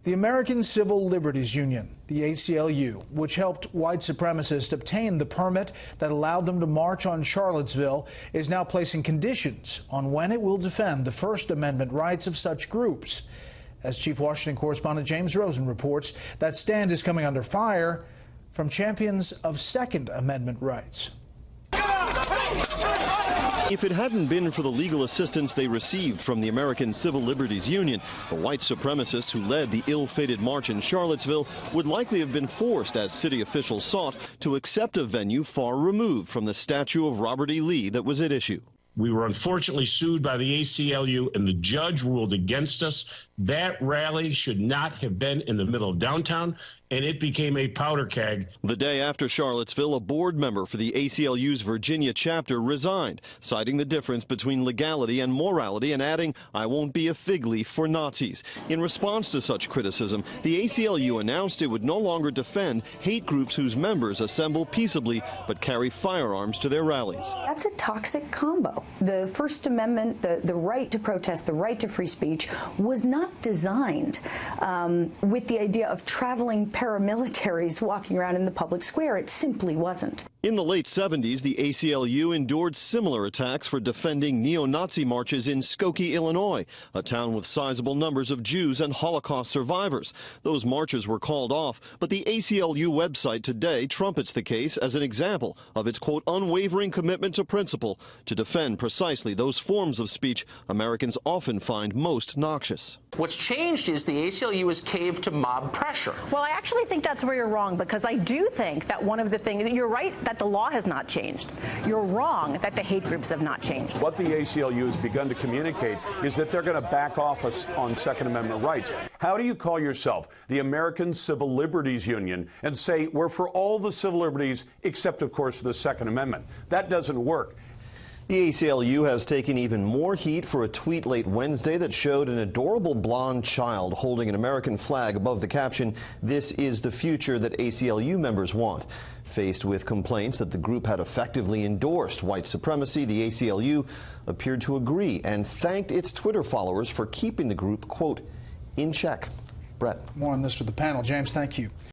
The American Civil Liberties Union, the ACLU, which helped white supremacists obtain the permit that allowed them to march on Charlottesville, is now placing conditions on when it will defend the First Amendment rights of such groups. As Chief Washington correspondent James Rosen reports, that stand is coming under fire from champions of Second Amendment rights. If it hadn't been for the legal assistance they received from the American Civil Liberties Union, the white supremacists who led the ill-fated march in Charlottesville would likely have been forced, as city officials sought, to accept a venue far removed from the statue of Robert E. Lee that was at issue. We were unfortunately sued by the ACLU, and the judge ruled against us. That rally should not have been in the middle of downtown, and it became a powder keg. The day after Charlottesville, a board member for the ACLU's Virginia chapter resigned, citing the difference between legality and morality and adding, "I won't be a fig leaf for Nazis." In response to such criticism, the ACLU announced it would no longer defend hate groups whose members assemble peaceably but carry firearms to their rallies. That's a toxic combo. The First Amendment, the right to protest, the right to free speech, was not designed with the idea of traveling paramilitaries walking around in the public square. It simply wasn't. In the late 70s, the ACLU endured similar attacks for defending neo-Nazi marches in Skokie, Illinois, a town with sizable numbers of Jews and Holocaust survivors. Those marches were called off, but the ACLU website today trumpets the case as an example of its, quote, unwavering commitment to principle to defend precisely those forms of speech Americans often find most noxious. What's changed is the ACLU has caved to mob pressure. Well, I actually think that's where you're wrong, because I do think that one of the things, you're right that the law has not changed. You're wrong that the hate groups have not changed. What the ACLU has begun to communicate is that they're going to back off us on Second Amendment rights. How do you call yourself the American Civil Liberties Union and say we're for all the civil liberties except, of course, the Second Amendment? That doesn't work. The ACLU has taken even more heat for a tweet late Wednesday that showed an adorable blonde child holding an American flag above the caption, "This is the future that ACLU members want." Faced with complaints that the group had effectively endorsed white supremacy, the ACLU appeared to agree and thanked its Twitter followers for keeping the group, quote, in check. Brett. More on this with the panel. James, thank you.